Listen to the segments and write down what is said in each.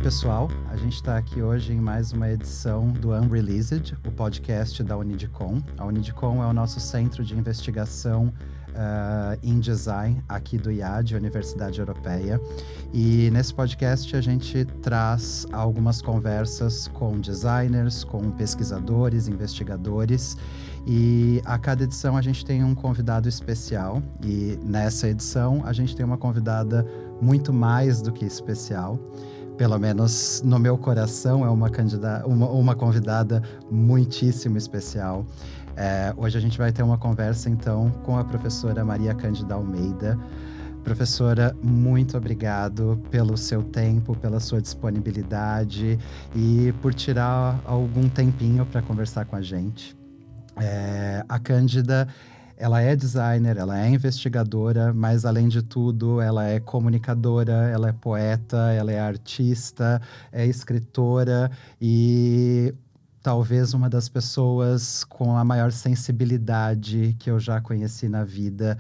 pessoal, a gente está aqui hoje em mais uma edição do Unreleased, o podcast da Unidicom. A Unidicom é o nosso centro de investigação em design aqui do IAD, Universidade Europeia. E nesse podcast a gente traz algumas conversas com designers, com pesquisadores, investigadores. E a cada edição a gente tem um convidado especial. E nessa edição a gente tem uma convidada muito mais do que especial. Pelo menos no meu coração, é uma convidada muitíssimo especial. Hoje a gente vai ter uma conversa, então, com a professora Maria Cândida Almeida. Professora, muito obrigado pelo seu tempo, pela sua disponibilidade e por tirar algum tempinho para conversar com a gente. A Cândida, ela é designer, ela é investigadora, mas além de tudo, ela é comunicadora, ela é poeta, ela é artista, é escritora e talvez uma das pessoas com a maior sensibilidade que eu já conheci na vida,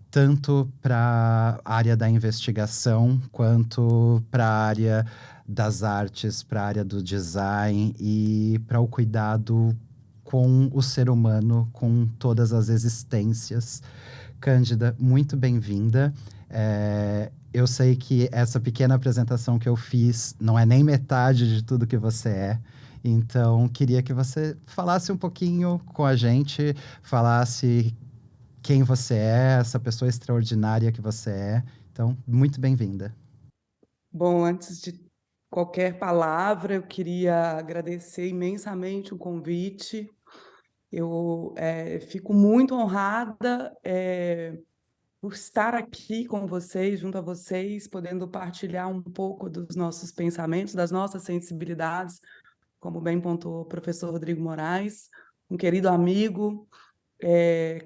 tanto para a área da investigação quanto para a área das artes, para a área do design e para o cuidado com o ser humano, com todas as existências. Cândida, muito bem-vinda. Eu sei que essa pequena apresentação que eu fiz não é nem metade de tudo que você é. Então, queria que você falasse um pouquinho com a gente, falasse quem você é, essa pessoa extraordinária que você é. Então, muito bem-vinda. Bom, antes de qualquer palavra, eu queria agradecer imensamente o convite. Eu fico muito honrada por estar aqui com vocês, junto a vocês, podendo partilhar um pouco dos nossos pensamentos, das nossas sensibilidades, como bem pontuou o professor Rodrigo Moraes, um querido amigo,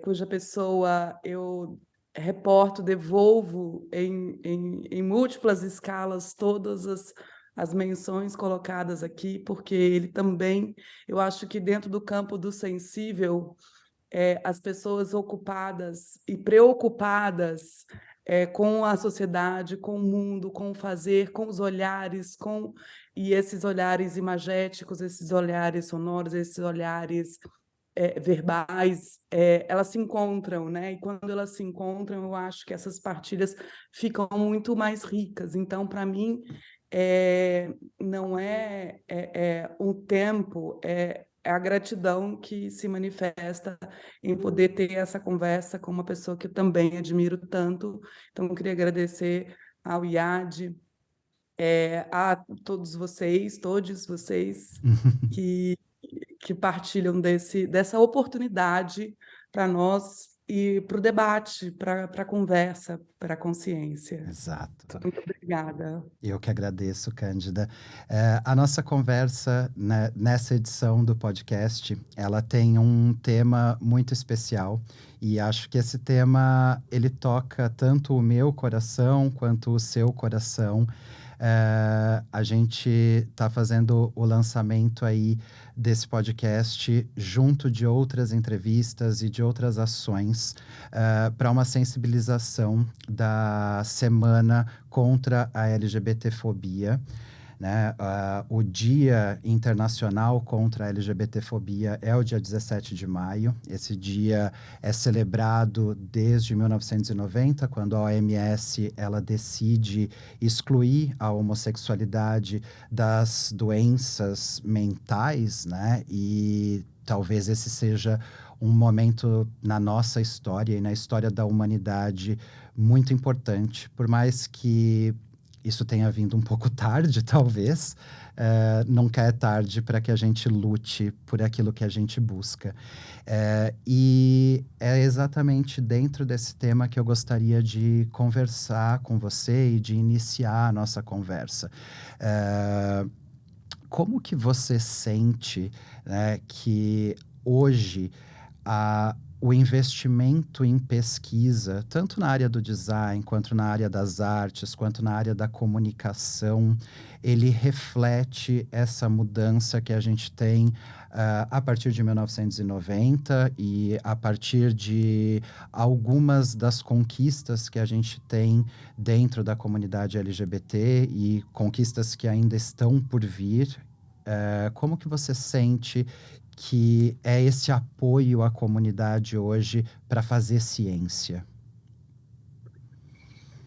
cuja pessoa eu reporto, devolvo em múltiplas escalas todas as menções colocadas aqui, porque ele também, eu acho que dentro do campo do sensível, as pessoas ocupadas e preocupadas com a sociedade, com o mundo, com o fazer, com os olhares, e esses olhares imagéticos, esses olhares sonoros, esses olhares verbais, elas se encontram, né? E quando elas se encontram, eu acho que essas partilhas ficam muito mais ricas. Então, para mim, não é um tempo, é a gratidão que se manifesta em poder ter essa conversa com uma pessoa que eu também admiro tanto. Então, eu queria agradecer ao IAD, a todos vocês que partilham dessa oportunidade para nós e para o debate, para a conversa, para a consciência. Exato. Muito obrigada. Eu que agradeço, Cândida. A nossa conversa, né, nessa edição do podcast, ela tem um tema muito especial e acho que esse tema, ele toca tanto o meu coração quanto o seu coração. A gente está fazendo o lançamento aí desse podcast junto de outras entrevistas e de outras ações para uma sensibilização da semana contra a LGBTfobia, né? O Dia Internacional contra a LGBTfobia é o dia 17 de maio. Esse dia é celebrado desde 1990, quando a OMS ela decide excluir a homossexualidade das doenças mentais, né? E talvez esse seja um momento na nossa história e na história da humanidade muito importante, por mais que isso tenha vindo um pouco tarde, talvez, nunca é tarde para que a gente lute por aquilo que a gente busca. E é exatamente dentro desse tema que eu gostaria de conversar com você e de iniciar a nossa conversa. Como que você sente, né, que hoje o investimento em pesquisa, tanto na área do design, quanto na área das artes, quanto na área da comunicação, ele reflete essa mudança que a gente tem a partir de 1990 e a partir de algumas das conquistas que a gente tem dentro da comunidade LGBT e conquistas que ainda estão por vir. Como que você sente que é esse apoio à comunidade hoje para fazer ciência?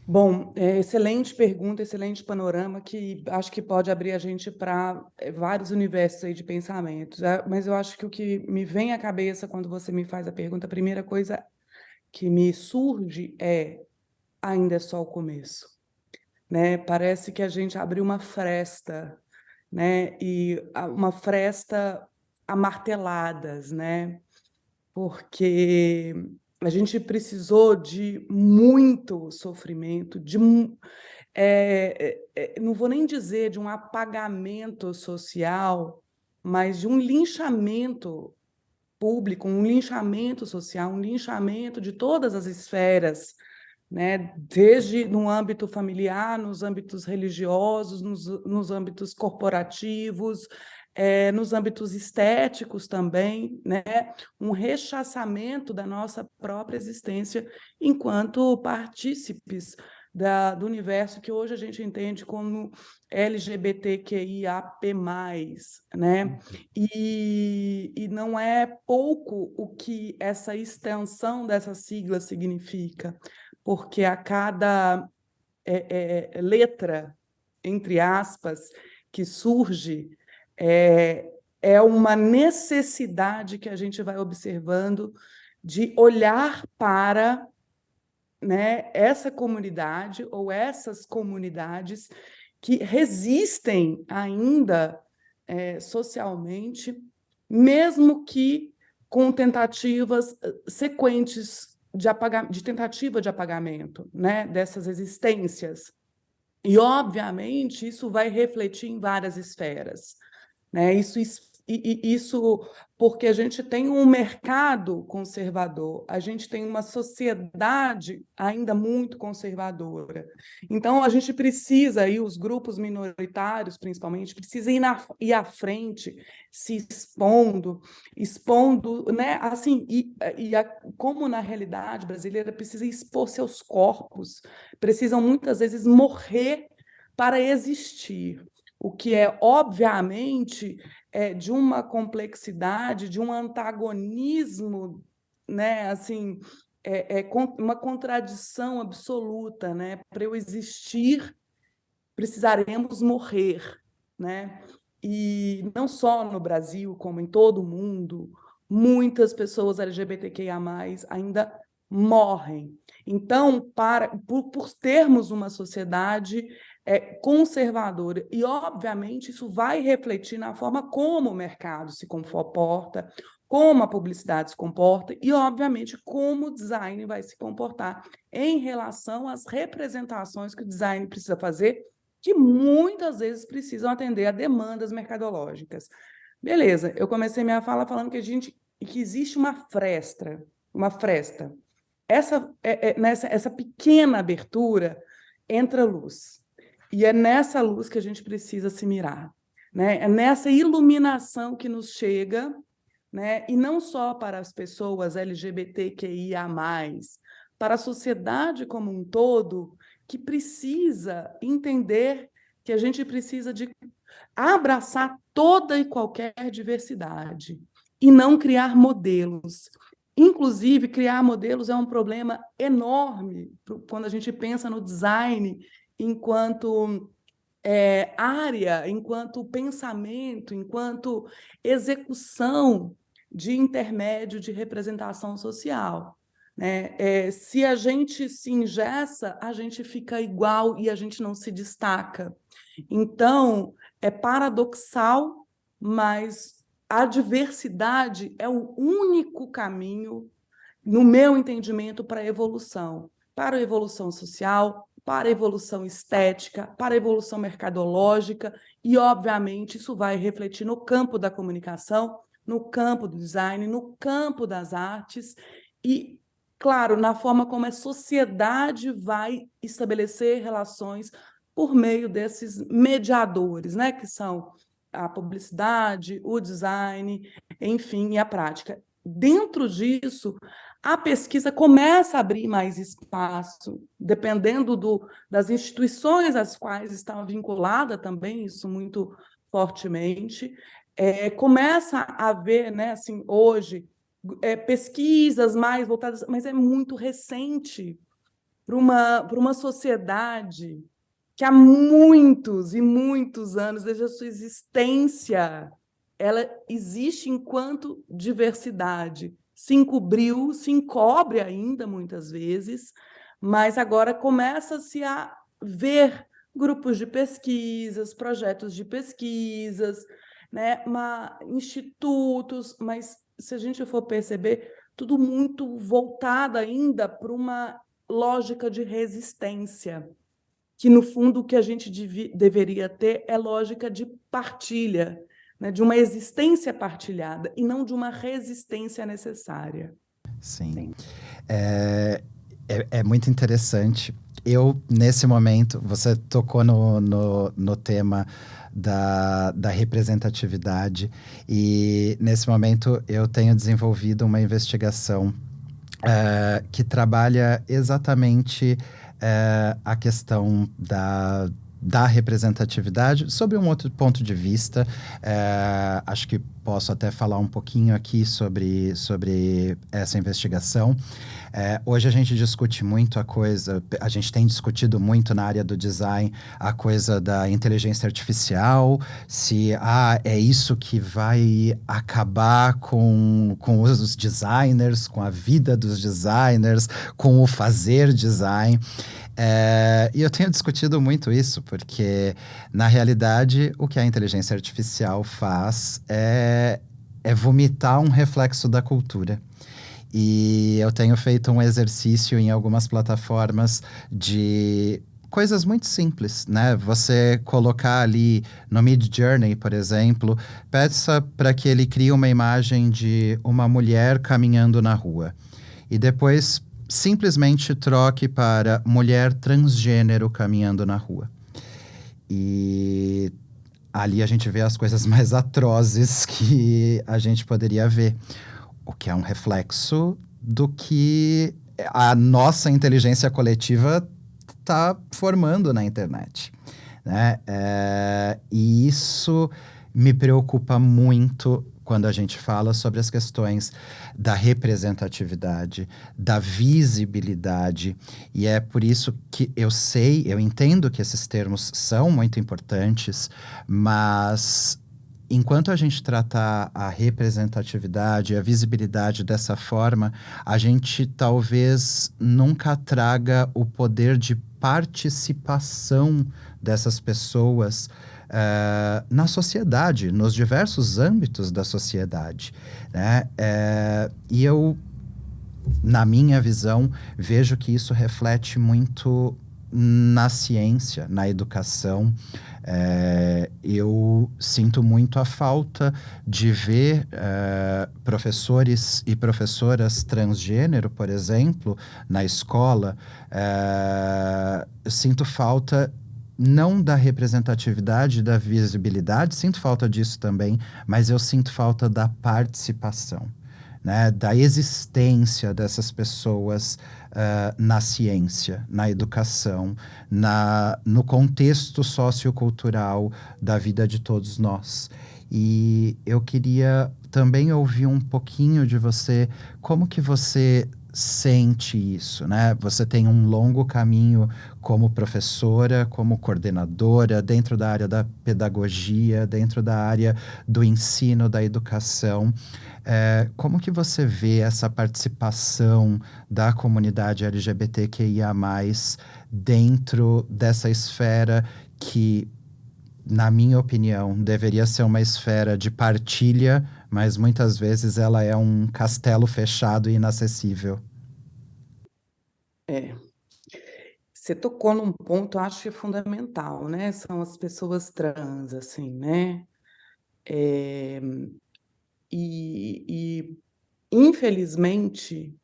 Bom, excelente pergunta, excelente panorama, que acho que pode abrir a gente para vários universos aí de pensamentos. Mas eu acho que o que me vem à cabeça quando você me faz a pergunta, a primeira coisa que me surge ainda é só o começo, né? Parece que a gente abriu uma fresta, né? E uma fresta a marteladas, né? Porque a gente precisou de muito sofrimento, não vou nem dizer de um apagamento social, mas de um linchamento público, um linchamento social, um linchamento de todas as esferas, né? Desde no âmbito familiar, nos âmbitos religiosos, nos âmbitos corporativos, nos âmbitos estéticos também, né? Um rechaçamento da nossa própria existência enquanto partícipes do universo que hoje a gente entende como LGBTQIAP+, né? E não é pouco o que essa extensão dessa sigla significa, porque a cada letra, entre aspas, que surge, é uma necessidade que a gente vai observando de olhar para, né, essa comunidade ou essas comunidades que resistem ainda socialmente, mesmo que com tentativas sequentes de tentativa de apagamento, né, dessas existências. E, obviamente, isso vai refletir em várias esferas, né? Isso porque a gente tem um mercado conservador, a gente tem uma sociedade ainda muito conservadora. Então, a gente precisa, e os grupos minoritários, principalmente, precisam ir à frente, se expondo, né? Assim, como na realidade brasileira precisa expor seus corpos, precisam muitas vezes morrer para existir, o que é, obviamente, de uma complexidade, de um antagonismo, né? Assim, uma contradição absoluta, né? Para eu existir, precisaremos morrer, né? E não só no Brasil, como em todo o mundo, muitas pessoas LGBTQIA+, ainda morrem. Então, por termos uma sociedade conservadora, e, obviamente, isso vai refletir na forma como o mercado se comporta, como a publicidade se comporta e, obviamente, como o design vai se comportar em relação às representações que o design precisa fazer, que muitas vezes precisam atender a demandas mercadológicas. Beleza, eu comecei minha fala falando que existe uma fresta. Nessa pequena abertura entra luz. E é nessa luz que a gente precisa se mirar, né? É nessa iluminação que nos chega, né? E não só para as pessoas LGBTQIA+, para a sociedade como um todo, que precisa entender que a gente precisa de abraçar toda e qualquer diversidade e não criar modelos. Inclusive, criar modelos é um problema enorme quando a gente pensa no design enquanto área, enquanto pensamento, enquanto execução de intermédio de representação social, né? Se a gente se engessa, a gente fica igual e a gente não se destaca. Então, é paradoxal, mas a diversidade é o único caminho, no meu entendimento, para a evolução social, para a evolução estética, para a evolução mercadológica, e, obviamente, isso vai refletir no campo da comunicação, no campo do design, no campo das artes, e, claro, na forma como a sociedade vai estabelecer relações por meio desses mediadores, né, que são a publicidade, o design, enfim, e a prática. Dentro disso, a pesquisa começa a abrir mais espaço, dependendo das instituições às quais está vinculada também, isso muito fortemente. Começa a haver, né, assim, hoje, pesquisas mais voltadas, mas é muito recente para uma sociedade que há muitos e muitos anos, desde a sua existência, ela existe enquanto diversidade. Se encobriu, se encobre ainda muitas vezes, mas agora começa-se a ver grupos de pesquisas, projetos de pesquisas, né, institutos, mas se a gente for perceber, tudo muito voltado ainda para uma lógica de resistência, que, no fundo, o que a gente deveria ter é lógica de partilha, né, de uma existência partilhada, e não de uma resistência necessária. Sim. É muito interessante. Eu, nesse momento, você tocou no tema da representatividade, e nesse momento eu tenho desenvolvido uma investigação que trabalha exatamente a questão da representatividade sobre um outro ponto de vista. Acho que posso até falar um pouquinho aqui sobre essa investigação. Hoje a gente discute muito a gente tem discutido muito na área do design a coisa da inteligência artificial, se é isso que vai acabar com os designers, com a vida dos designers, com o fazer design. E eu tenho discutido muito isso, porque, na realidade, o que a inteligência artificial faz é vomitar um reflexo da cultura. E eu tenho feito um exercício em algumas plataformas de coisas muito simples, né? Você colocar ali no Midjourney, por exemplo, peça para que ele crie uma imagem de uma mulher caminhando na rua. E depois simplesmente troque para mulher transgênero caminhando na rua. E ali a gente vê as coisas mais atrozes que a gente poderia ver. O que é um reflexo do que a nossa inteligência coletiva está formando na internet, né? E isso me preocupa muito quando a gente fala sobre as questões da representatividade, da visibilidade, e é por isso que eu entendo que esses termos são muito importantes, mas enquanto a gente tratar a representatividade, a visibilidade dessa forma, a gente talvez nunca traga o poder de participação dessas pessoas na sociedade, nos diversos âmbitos da sociedade, né? E eu, na minha visão, vejo que isso reflete muito na ciência, na educação. Eu sinto muito a falta de ver professores e professoras transgênero, por exemplo, na escola. Eu sinto falta não da representatividade, da visibilidade, sinto falta disso também, mas eu sinto falta da participação, né, da existência dessas pessoas na ciência, na educação, no contexto sociocultural da vida de todos nós. E eu queria também ouvir um pouquinho de você, como que você sente isso, né? Você tem um longo caminho como professora, como coordenadora, dentro da área da pedagogia, dentro da área do ensino, da educação. Como que você vê essa participação da comunidade LGBTQIA+, dentro dessa esfera que, na minha opinião, deveria ser uma esfera de partilha, mas muitas vezes ela é um castelo fechado e inacessível? É. Você tocou num ponto, acho que é fundamental, né? São as pessoas trans, assim, né? E infelizmente,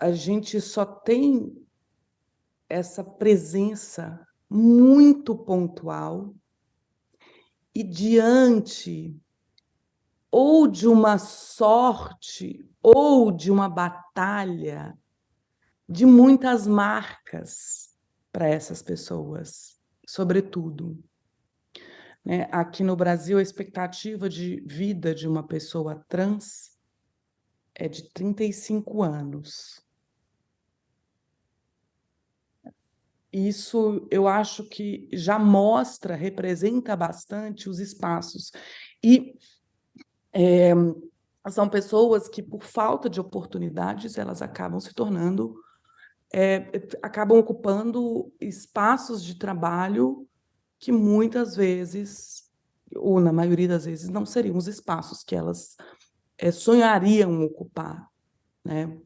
a gente só tem essa presença muito pontual e diante ou de uma sorte ou de uma batalha de muitas marcas para essas pessoas, sobretudo. Né? Aqui no Brasil, a expectativa de vida de uma pessoa trans é de 35 anos. Isso eu acho que já mostra, representa bastante os espaços. E são pessoas que, por falta de oportunidades, elas acabam se tornando, acabam ocupando espaços de trabalho que muitas vezes, ou na maioria das vezes, não seriam os espaços que elas sonhariam ocupar, né?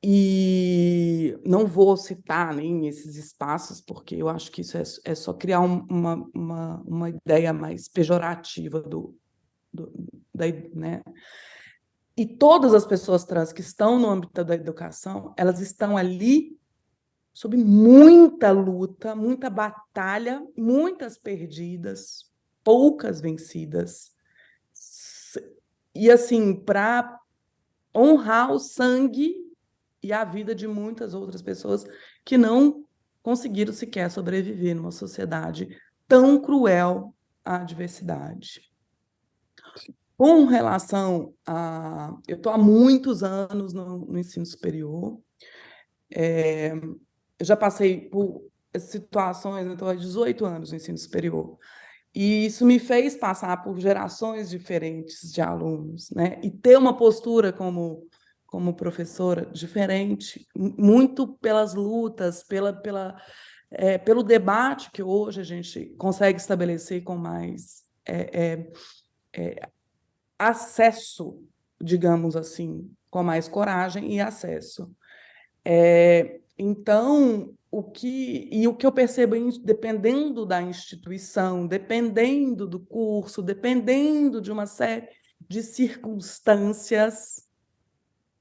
E não vou citar nem esses espaços, porque eu acho que isso é só criar uma ideia mais pejorativa né? E todas as pessoas trans que estão no âmbito da educação, elas estão ali sob muita luta, muita batalha, muitas perdidas, poucas vencidas. E, assim, para honrar o sangue e a vida de muitas outras pessoas que não conseguiram sequer sobreviver numa sociedade tão cruel à diversidade. Com relação a... Eu estou há muitos anos no ensino superior, eu já passei por situações, eu estou há 18 anos no ensino superior, e isso me fez passar por gerações diferentes de alunos, né? E ter uma postura como professora diferente, muito pelas lutas, pelo debate que hoje a gente consegue estabelecer com mais acesso, digamos assim, com mais coragem e acesso. Então, o que eu percebo, dependendo da instituição, dependendo do curso, dependendo de uma série de circunstâncias,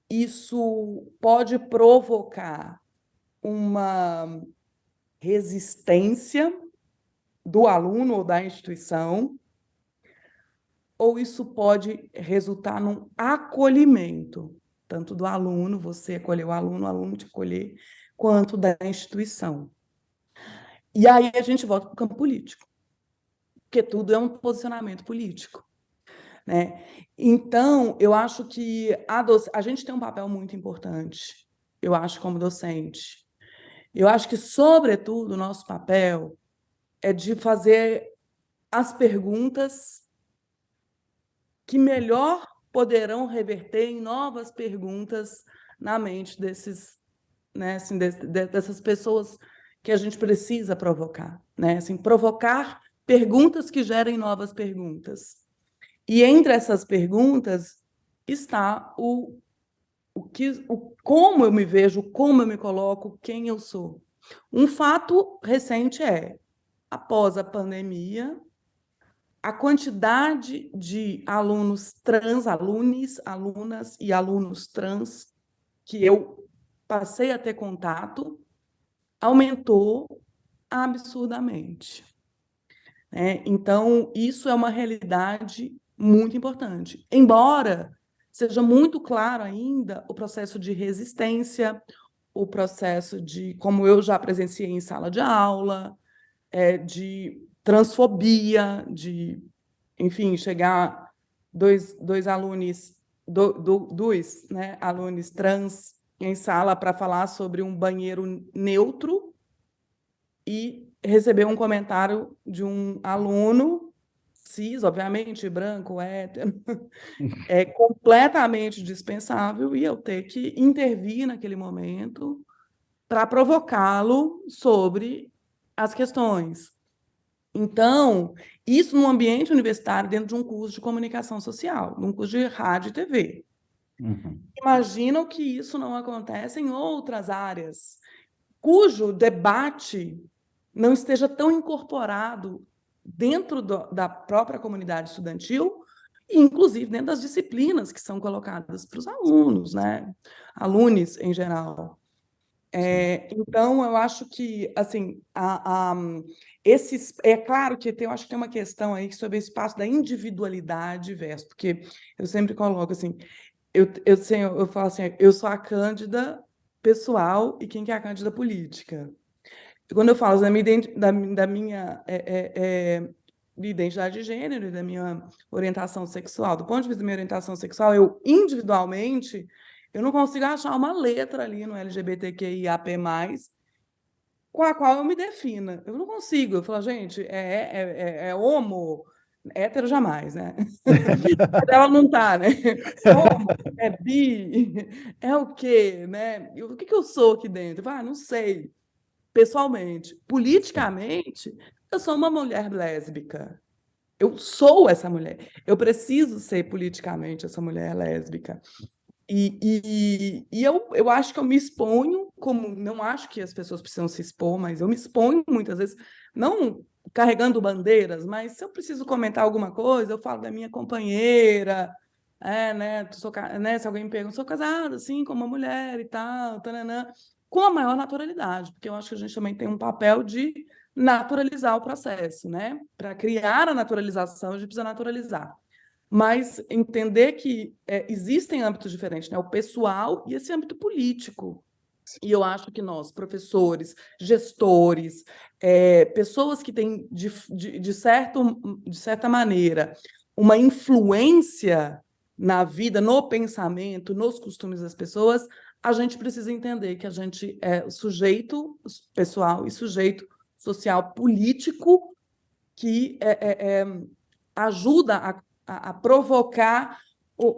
isso pode provocar uma resistência do aluno ou da instituição, ou isso pode resultar num acolhimento, tanto do aluno, você acolher o aluno te acolher, quanto da instituição. E aí a gente volta para o campo político, porque tudo é um posicionamento político, né? Então, eu acho que a gente tem um papel muito importante, eu acho, como docente. Eu acho que, sobretudo, o nosso papel é de fazer as perguntas que melhor poderão reverter em novas perguntas na mente desses, né, assim, dessas pessoas que a gente precisa provocar, né? Assim, provocar perguntas que gerem novas perguntas. E entre essas perguntas está como eu me vejo, como eu me coloco, quem eu sou. Um fato recente após a pandemia, a quantidade de alunos trans, alunas e alunos trans que eu passei a ter contato aumentou absurdamente. Então, isso é uma realidade muito importante. Embora seja muito claro ainda o processo de resistência, o processo de, como eu já presenciei em sala de aula, de transfobia, de, enfim, chegar dois alunos, né, alunos trans em sala para falar sobre um banheiro neutro e receber um comentário de um aluno cis, obviamente, branco, hétero, completamente dispensável, e eu ter que intervir naquele momento para provocá-lo sobre as questões. Então, isso num ambiente universitário, dentro de um curso de comunicação social, num curso de rádio e TV. Uhum. Imagina que isso não acontece em outras áreas, cujo debate não esteja tão incorporado dentro da própria comunidade estudantil inclusive dentro das disciplinas que são colocadas para os alunos, né? Alunos em geral. Então, eu acho que, assim, é claro que eu acho que tem uma questão aí sobre o espaço da individualidade versus, porque eu sempre coloco assim, eu falo assim, eu sou a Cândida pessoal e quem que é a Cândida política. E quando eu falo da minha identidade de gênero e da minha orientação sexual, do ponto de vista da minha orientação sexual, eu individualmente eu não consigo achar uma letra ali no LGBTQIAP+, com a qual eu me defina. Eu não consigo. Eu falo, gente, é homo, hétero jamais, né? Ela não tá, né? Homo, é bi, é o quê, né? O que eu sou aqui dentro? Eu falo, não sei. Pessoalmente, Sim. politicamente, eu sou uma mulher lésbica. Eu sou essa mulher. Eu preciso ser politicamente essa mulher lésbica. Eu acho que eu me exponho, como não acho que as pessoas precisam se expor, mas eu me exponho muitas vezes, não carregando bandeiras, mas se eu preciso comentar alguma coisa, eu falo da minha companheira, né, né, se alguém me pergunta, sou casada, assim, com uma mulher e tal, tananã, com a maior naturalidade, porque eu acho que a gente também tem um papel de naturalizar o processo, né? Para criar a naturalização, a gente precisa naturalizar, mas entender que existem âmbitos diferentes, né? O pessoal e esse âmbito político. E eu acho que nós, professores, gestores, pessoas que têm, de certa maneira, uma influência na vida, no pensamento, nos costumes das pessoas, a gente precisa entender que a gente é sujeito pessoal e sujeito social político que ajuda a provocar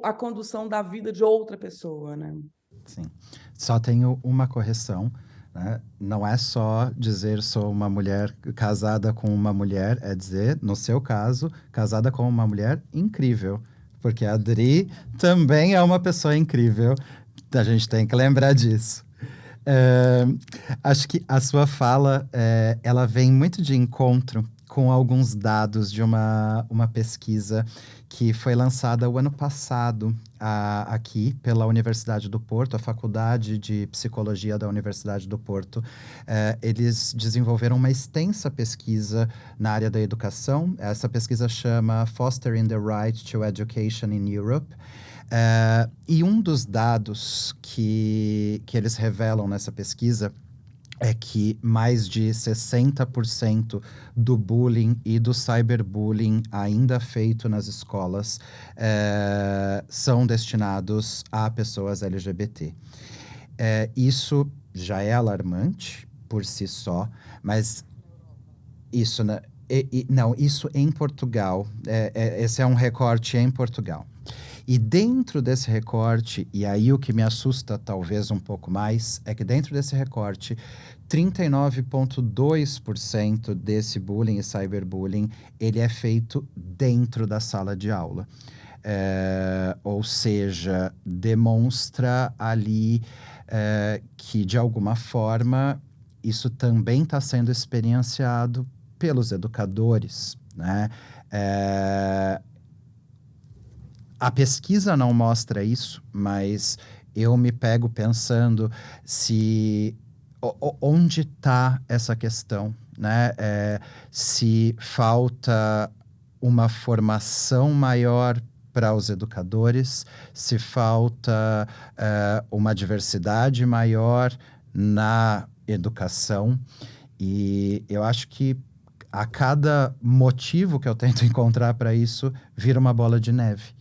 a condução da vida de outra pessoa, né? Sim. Só tenho uma correção, né? Não é só dizer sou uma mulher casada com uma mulher, é dizer, no seu caso, casada com uma mulher incrível. Porque a Adri também é uma pessoa incrível. A gente tem que lembrar disso. É, acho que a sua fala, ela vem muito de encontro com alguns dados de uma pesquisa que foi lançada o ano passado aqui pela Universidade do Porto, a Faculdade de Psicologia da Universidade do Porto. Eles desenvolveram uma extensa pesquisa na área da educação. Essa pesquisa chama Fostering the Right to Education in Europe. E um dos dados que eles revelam nessa pesquisa é que mais de 60% do bullying e do cyberbullying ainda feito nas escolas são destinados a pessoas LGBT. Isso já é alarmante por si só, mas isso, né, não, isso em Portugal, esse é um recorte em Portugal. E dentro desse recorte, e aí o que me assusta talvez um pouco mais, é que dentro desse recorte, 39,2% desse bullying e cyberbullying, ele é feito dentro da sala de aula. Ou seja, demonstra ali que, de alguma forma, isso também está sendo experienciado pelos educadores, né? A pesquisa não mostra isso, mas eu me pego pensando se onde está essa questão, né? Se falta uma formação maior para os educadores, se falta uma diversidade maior na educação. E eu acho que a cada motivo que eu tento encontrar para isso, vira uma bola de neve,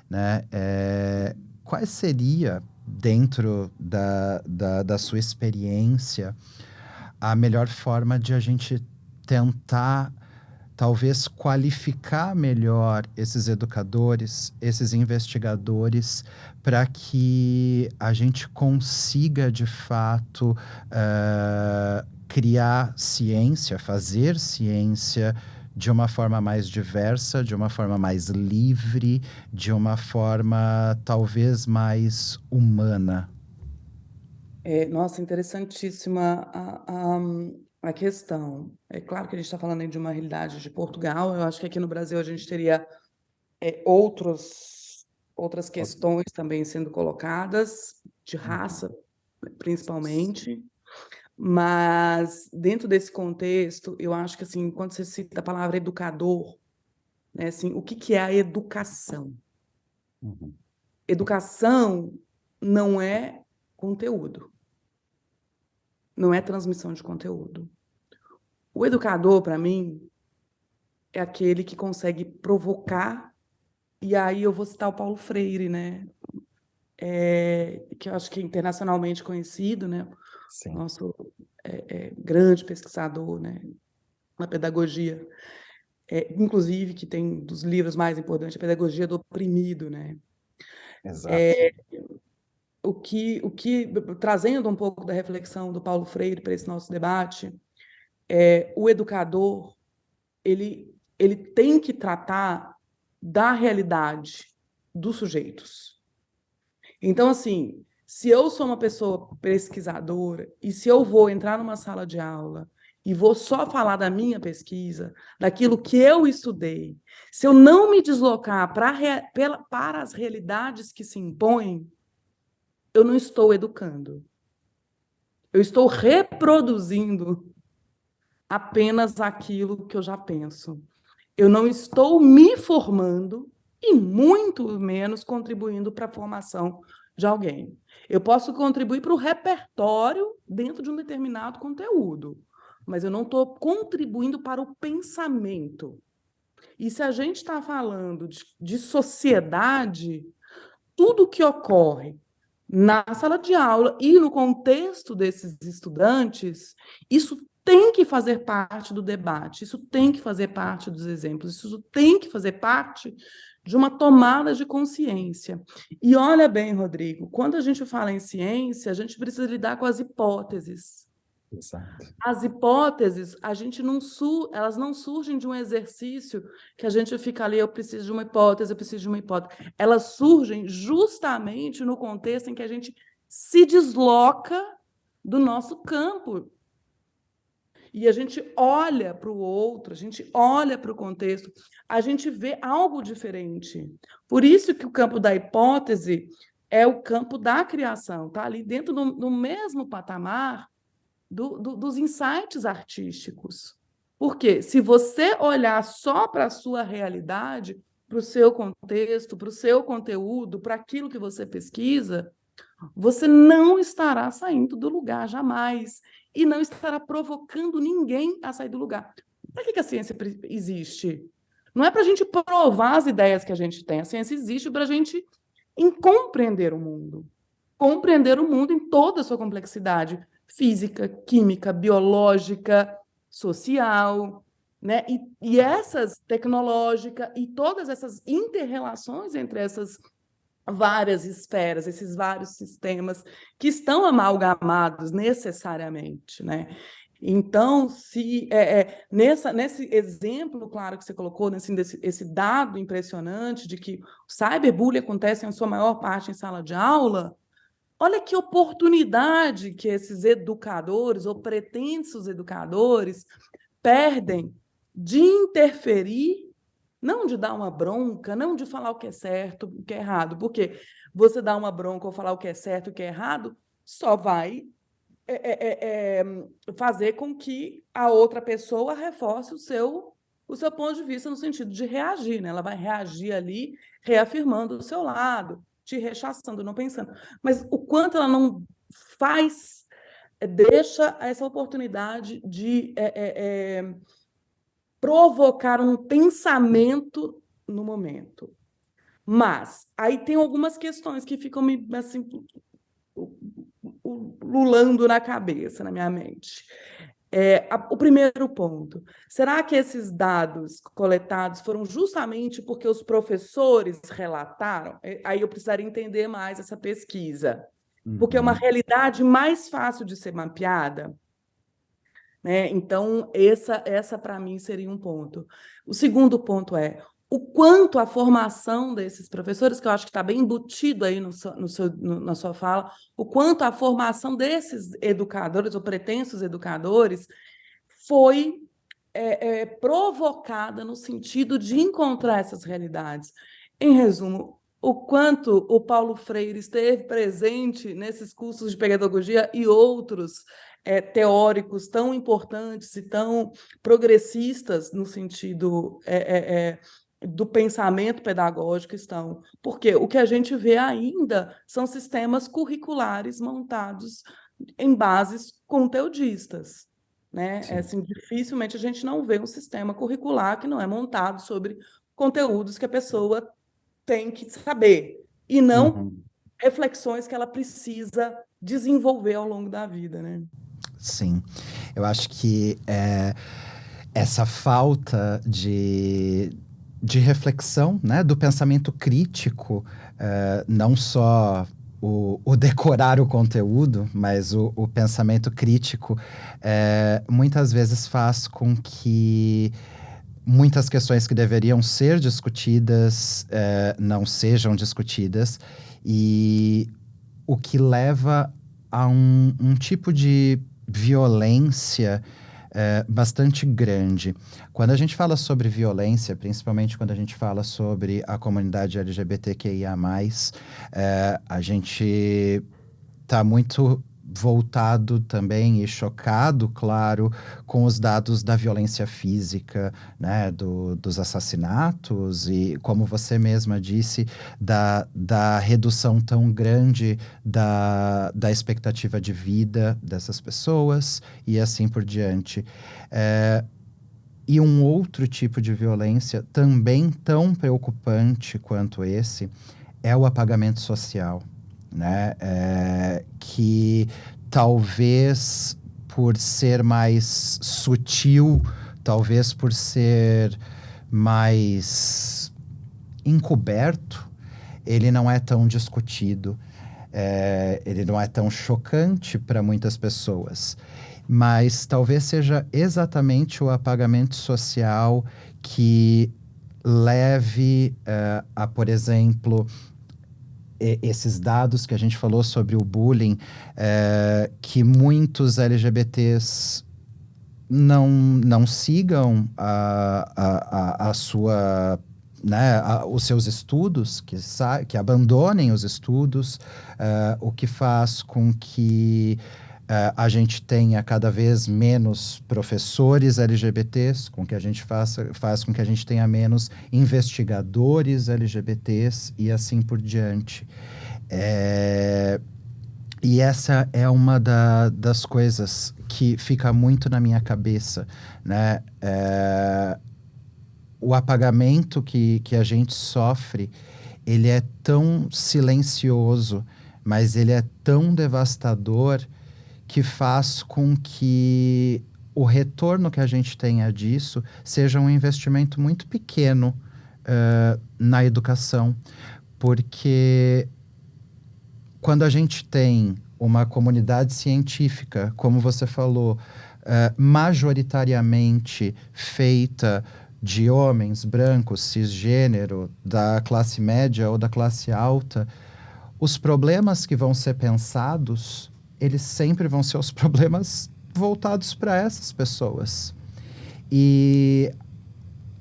né? Qual seria, dentro da sua experiência, a melhor forma de a gente tentar, talvez, qualificar melhor esses educadores, esses investigadores, para que a gente consiga, de fato, criar ciência, fazer ciência de uma forma mais diversa, de uma forma mais livre, de uma forma talvez mais humana? Nossa, interessantíssima a questão. É claro que a gente está falando aí de uma realidade de Portugal. Eu acho que aqui no Brasil a gente teria outras questões também sendo colocadas, de raça, principalmente, mas dentro desse contexto, eu acho que, assim, quando você cita a palavra educador, né, assim, o que é a educação? Uhum. Educação não é conteúdo, não é transmissão de conteúdo. O educador, para mim, é aquele que consegue provocar, e aí eu vou citar o Paulo Freire, né? Que eu acho que é internacionalmente conhecido, né? Sim. Nosso grande pesquisador, né? Na pedagogia, inclusive que tem dos livros mais importantes, a Pedagogia do Oprimido, né? Exato. Trazendo um pouco da reflexão do Paulo Freire para esse nosso debate, o educador ele tem que tratar da realidade dos sujeitos. Então, assim, se eu sou uma pessoa pesquisadora e se eu vou entrar numa sala de aula e vou só falar da minha pesquisa, daquilo que eu estudei, se eu não me deslocar para as realidades que se impõem, eu não estou educando. Eu estou reproduzindo apenas aquilo que eu já penso. Eu não estou me formando e muito menos contribuindo para a formação de alguém. Eu posso contribuir para o repertório dentro de um determinado conteúdo, mas eu não estou contribuindo para o pensamento. E se a gente está falando de sociedade, tudo que ocorre na sala de aula e no contexto desses estudantes, isso tem que fazer parte do debate, isso tem que fazer parte dos exemplos, isso tem que fazer parte de uma tomada de consciência. E olha bem, Rodrigo, quando a gente fala em ciência, a gente precisa lidar com as hipóteses. Exato. As hipóteses, elas não surgem de um exercício que a gente fica ali, eu preciso de uma hipótese, eu preciso de uma hipótese. Elas surgem justamente no contexto em que a gente se desloca do nosso campo. E a gente olha para o outro, a gente olha para o contexto, a gente vê algo diferente. Por isso que o campo da hipótese é o campo da criação, está ali dentro do mesmo patamar dos insights artísticos. Porque se você olhar só para a sua realidade, para o seu contexto, para o seu conteúdo, para aquilo que você pesquisa, você não estará saindo do lugar jamais e não estará provocando ninguém a sair do lugar. Para que a ciência existe? Não é para a gente provar as ideias que a gente tem. A ciência existe para a gente compreender o mundo. Compreender o mundo em toda a sua complexidade física, química, biológica, social, né? E essas tecnológica e todas essas interrelações entre essas várias esferas, esses vários sistemas que estão amalgamados necessariamente, né? Então, se nesse exemplo, claro, que você colocou, esse dado impressionante de que o cyberbullying acontece em sua maior parte em sala de aula, olha que oportunidade que esses educadores ou pretensos educadores perdem de interferir, não de dar uma bronca, não de falar o que é certo, o que é errado, porque você dar uma bronca ou falar o que é certo, o que é errado, só vai fazer com que a outra pessoa reforce o seu ponto de vista no sentido de reagir, né? Ela vai reagir ali, reafirmando o seu lado, te rechaçando, não pensando. Mas o quanto ela não faz, deixa essa oportunidade de provocar um pensamento no momento. Mas aí tem algumas questões que ficam me assim lulando na cabeça, na minha mente. O primeiro ponto, será que esses dados coletados foram justamente porque os professores relataram? Aí eu precisaria entender mais essa pesquisa, porque é uma realidade mais fácil de ser mapeada, né? Então, essa para mim seria um ponto. O segundo ponto é o quanto a formação desses professores, que eu acho que está bem embutido aí na sua fala, o quanto a formação desses educadores, ou pretensos educadores, foi provocada no sentido de encontrar essas realidades. Em resumo, o quanto o Paulo Freire esteve presente nesses cursos de pedagogia e outros teóricos tão importantes e tão progressistas no sentido do pensamento pedagógico estão. Porque o que a gente vê ainda são sistemas curriculares montados em bases conteudistas. Né? Assim, dificilmente a gente não vê um sistema curricular que não é montado sobre conteúdos que a pessoa tem que saber, e não Uhum. reflexões que ela precisa desenvolver ao longo da vida, né? Sim, eu acho que essa falta de reflexão, né, do pensamento crítico, não só o decorar o conteúdo, mas o pensamento crítico, muitas vezes faz com que muitas questões que deveriam ser discutidas não sejam discutidas, e o que leva a um tipo de violência bastante grande. Quando a gente fala sobre violência, principalmente quando a gente fala sobre a comunidade LGBTQIA+, a gente está muito voltado também e chocado, claro, com os dados da violência física, né, dos assassinatos e, como você mesma disse, da redução tão grande da expectativa de vida dessas pessoas e assim por diante. E um outro tipo de violência também tão preocupante quanto esse é o apagamento social, né? Que talvez por ser mais sutil, talvez por ser mais encoberto, ele não é tão discutido, ele não é tão chocante para muitas pessoas. Mas talvez seja exatamente o apagamento social que leve a, por exemplo, esses dados que a gente falou sobre o bullying, que muitos LGBTs não sigam a sua, né, os seus estudos, que abandonem os estudos, o que faz com que a gente tenha cada vez menos professores LGBTs, com que a gente faz com que a gente tenha menos investigadores LGBTs e assim por diante. E essa é uma das coisas que fica muito na minha cabeça, né? O apagamento que a gente sofre, ele é tão silencioso, mas ele é tão devastador que faz com que o retorno que a gente tenha disso seja um investimento muito pequeno na educação, porque quando a gente tem uma comunidade científica, como você falou, majoritariamente feita de homens brancos, cisgênero, da classe média ou da classe alta, os problemas que vão ser pensados, eles sempre vão ser os problemas voltados para essas pessoas. E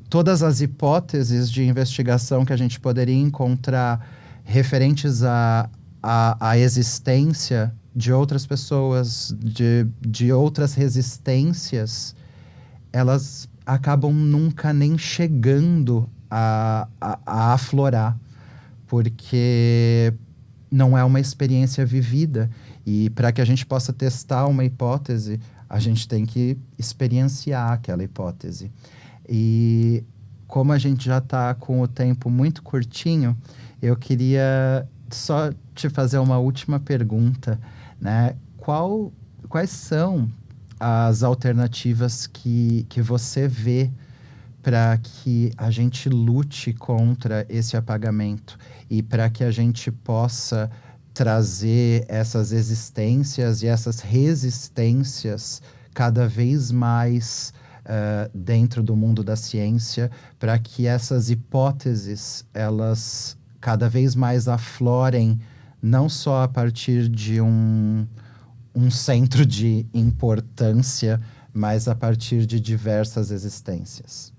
todas as hipóteses de investigação que a gente poderia encontrar referentes à existência de outras pessoas, de outras resistências, elas acabam nunca nem chegando a aflorar, porque não é uma experiência vivida. E para que a gente possa testar uma hipótese, a gente tem que experienciar aquela hipótese. E como a gente já está com o tempo muito curtinho, eu queria só te fazer uma última pergunta, né? Quais são as alternativas que você vê para que a gente lute contra esse apagamento e para que a gente possa trazer essas existências e essas resistências cada vez mais dentro do mundo da ciência, para que essas hipóteses elas cada vez mais aflorem, não só a partir de um centro de importância mas a partir de diversas existências?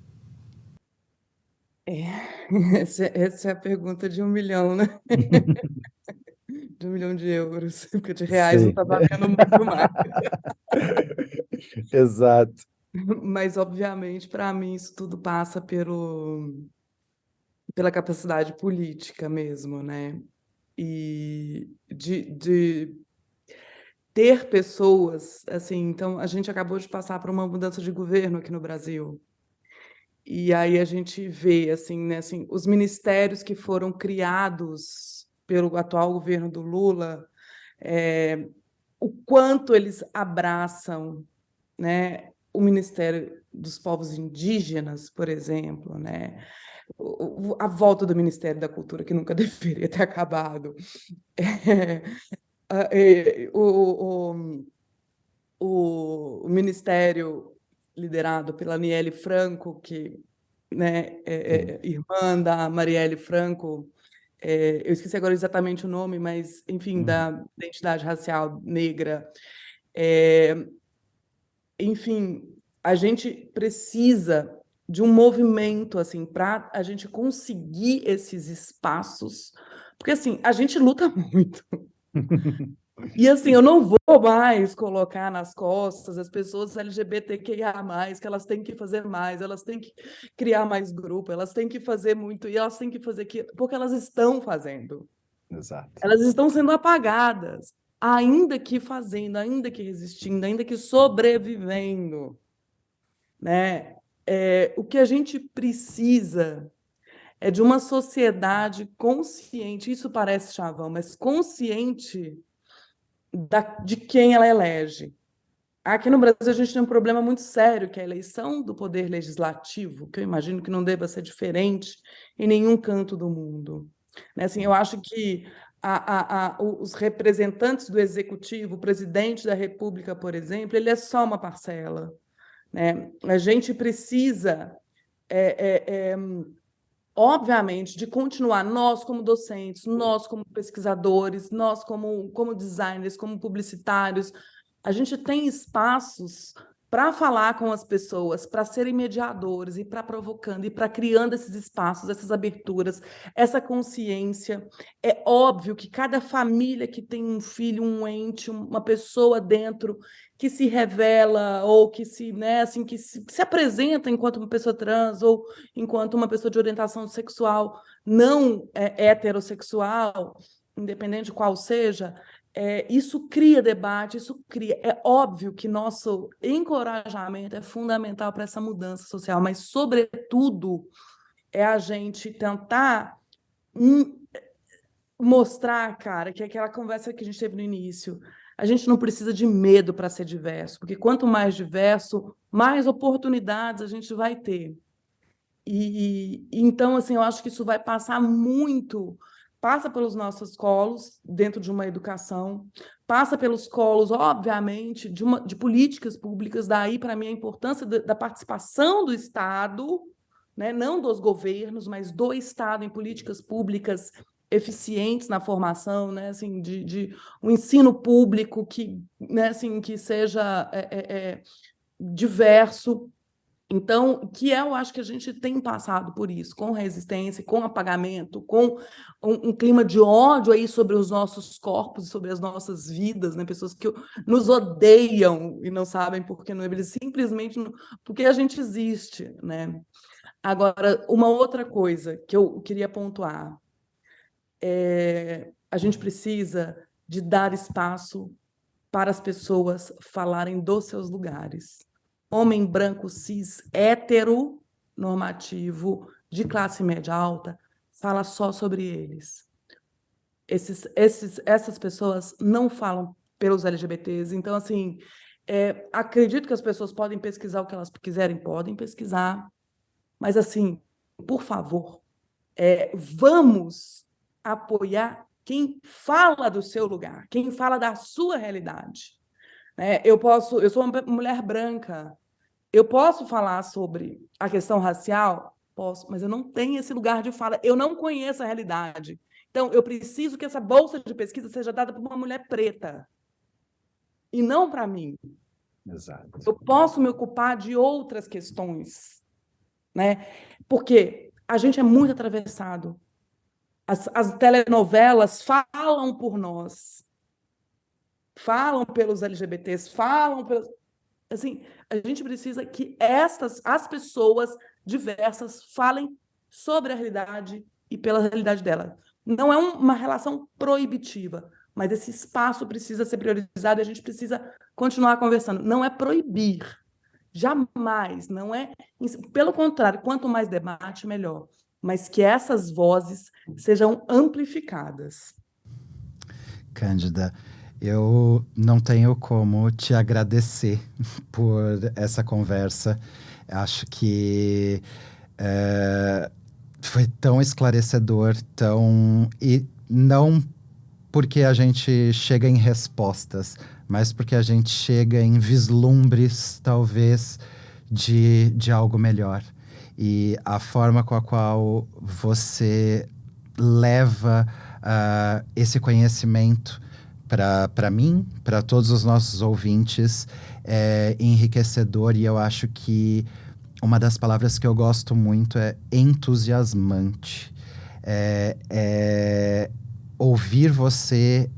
Essa é a pergunta de 1 milhão, né? De 1 milhão de euros, porque de reais não Sim. está valendo muito mais. Exato. Mas, obviamente, para mim, isso tudo passa pela capacidade política mesmo, né? E de ter pessoas, assim, então a gente acabou de passar por uma mudança de governo aqui no Brasil. E aí a gente vê, assim, né, assim, os ministérios que foram criados pelo atual governo do Lula, o quanto eles abraçam, né, o Ministério dos Povos Indígenas, por exemplo, né, a volta do Ministério da Cultura, que nunca deveria ter acabado, o ministério liderado pela Aniele Franco, que, né, Sim. irmã da Marielle Franco, eu esqueci agora exatamente o nome, mas, enfim, Uhum. da identidade racial negra. É, enfim, a gente precisa de um movimento assim para a gente conseguir esses espaços, porque assim a gente luta muito. E assim, eu não vou mais colocar nas costas as pessoas LGBTQIA+, que elas têm que fazer mais, elas têm que criar mais grupo, elas têm que fazer muito, e elas têm que fazer aquilo, porque elas estão fazendo. Exato. Elas estão sendo apagadas, ainda que fazendo, ainda que resistindo, ainda que sobrevivendo, né? O que a gente precisa é de uma sociedade consciente, isso parece chavão, mas consciente de quem ela elege. Aqui no Brasil, a gente tem um problema muito sério, que é a eleição do poder legislativo, que eu imagino que não deva ser diferente em nenhum canto do mundo. Né? Assim, eu acho que os representantes do executivo, o presidente da República, por exemplo, ele é só uma parcela. Né? A gente precisa, obviamente, de continuar, nós como docentes, nós como pesquisadores, nós como designers, como publicitários, a gente tem espaços para falar com as pessoas, para serem mediadores e para provocando e para criando esses espaços, essas aberturas, essa consciência. É óbvio que cada família que tem um filho, um ente, uma pessoa dentro que se revela ou que se, né, assim, que se apresenta enquanto uma pessoa trans ou enquanto uma pessoa de orientação sexual não heterossexual, independente de qual seja, isso cria debate, isso cria. É óbvio que nosso encorajamento é fundamental para essa mudança social, mas, sobretudo, é a gente tentar mostrar, cara, que aquela conversa que a gente teve no início, a gente não precisa de medo para ser diverso, porque quanto mais diverso, mais oportunidades a gente vai ter. Então, assim, eu acho que isso vai passar muito, passa pelos nossos colos, dentro de uma educação, passa pelos colos, obviamente, de políticas públicas, daí, para mim, a importância da participação do Estado, né, não dos governos, mas do Estado em políticas públicas eficientes na formação, né, assim, de um ensino público que, né, assim, que seja diverso. Então, eu acho que a gente tem passado por isso, com resistência, com apagamento, com um clima de ódio aí sobre os nossos corpos, sobre as nossas vidas, né? Pessoas que nos odeiam e não sabem por que não, eles simplesmente não, porque a gente existe, né? Agora, uma outra coisa que eu queria pontuar, a gente precisa de dar espaço para as pessoas falarem dos seus lugares. Homem branco, cis, hétero, normativo, de classe média alta, fala só sobre eles. Essas pessoas não falam pelos LGBTs. Então, assim, acredito que as pessoas podem pesquisar o que elas quiserem, podem pesquisar, mas, assim, por favor, vamos apoiar quem fala do seu lugar, quem fala da sua realidade. Eu sou uma mulher branca, eu posso falar sobre a questão racial? Posso, mas eu não tenho esse lugar de fala, eu não conheço a realidade. Então, eu preciso que essa bolsa de pesquisa seja dada por uma mulher preta, e não para mim. Exato. Eu posso me ocupar de outras questões, né? Porque a gente é muito atravessado. As telenovelas falam por nós, falam pelos LGBTs, falam pelos... Assim, a gente precisa que as pessoas diversas falem sobre a realidade e pela realidade dela. Não é uma relação proibitiva, mas esse espaço precisa ser priorizado e a gente precisa continuar conversando. Não é proibir, jamais, não é... Pelo contrário, quanto mais debate, melhor. Mas que essas vozes sejam amplificadas. Cândida, eu não tenho como te agradecer por essa conversa. Acho que foi tão esclarecedor, e não porque a gente chega em respostas, mas porque a gente chega em vislumbres, talvez, de algo melhor. E a forma com a qual você leva esse conhecimento para mim, para todos os nossos ouvintes, é enriquecedor, e eu acho que uma das palavras que eu gosto muito é entusiasmante. Ouvir você,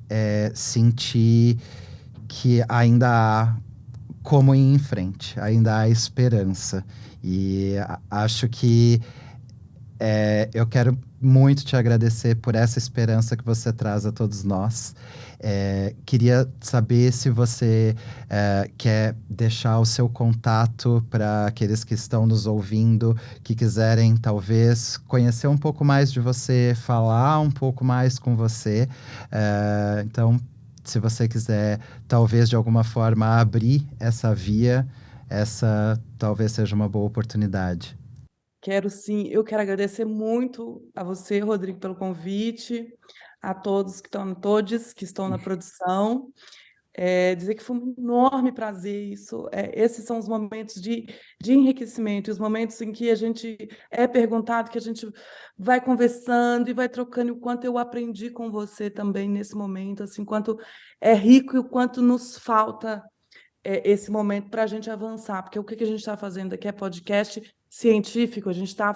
sentir que ainda há como ir em frente, ainda há esperança. E acho que eu quero muito te agradecer por essa esperança que você traz a todos nós. Queria saber se você quer deixar o seu contato para aqueles que estão nos ouvindo, que quiserem talvez conhecer um pouco mais de você, falar um pouco mais com você. Então, se você quiser, talvez de alguma forma abrir essa via, essa talvez seja uma boa oportunidade. Quero sim, eu quero agradecer muito a você, Rodrigo, pelo convite, a todos que estão na produção. Dizer que foi um enorme prazer isso. Esses são os momentos de enriquecimento, os momentos em que a gente é perguntado, que a gente vai conversando e vai trocando, e o quanto eu aprendi com você também nesse momento, assim, quanto é rico e o quanto nos falta esse momento para a gente avançar, porque o que a gente está fazendo aqui é podcast científico, a gente está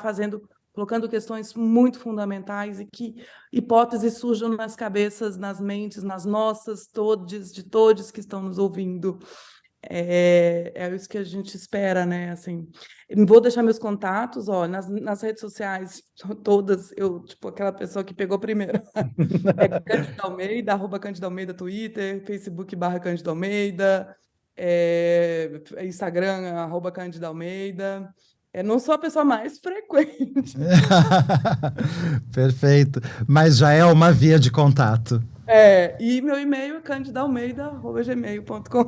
colocando questões muito fundamentais e que hipóteses surjam nas cabeças, nas mentes, nas nossas, de todos que estão nos ouvindo. É isso que a gente espera, né? Assim, vou deixar meus contatos, ó, nas redes sociais, todas, tipo, aquela pessoa que pegou primeiro. Cândida Almeida, @Cândida Almeida, Twitter, Facebook /Cândida Almeida, Instagram, @Cândida Almeida. Não sou a pessoa mais frequente. Perfeito. Mas já é uma via de contato. E meu e-mail é candidaalmeida@gmail.com.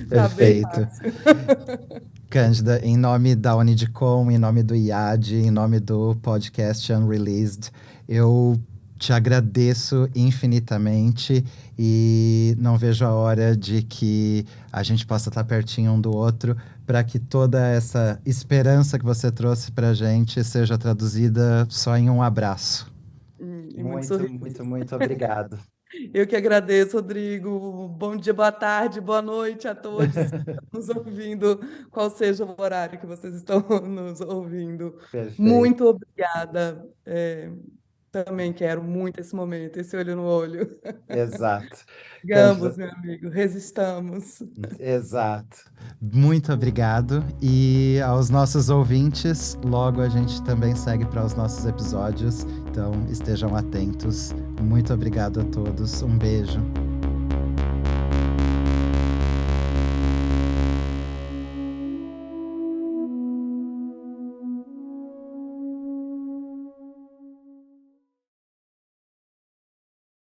Tá bem Perfeito. fácil. Cândida, em nome da Unidicom, em nome do IAD, em nome do podcast Unreleased, eu te agradeço infinitamente e não vejo a hora de que a gente possa estar pertinho um do outro para que toda essa esperança que você trouxe para a gente seja traduzida só em um abraço. E Muito obrigado. Eu que agradeço, Rodrigo. Bom dia, boa tarde, boa noite a todos que estão nos ouvindo, qual seja o horário que vocês estão nos ouvindo. Perfeito. Muito obrigada. Também quero muito esse momento, esse olho no olho. Exato. Sigamos, meu amigo, resistamos. Exato. Muito obrigado. E aos nossos ouvintes, logo a gente também segue para os nossos episódios. Então estejam atentos. Muito obrigado a todos. Um beijo.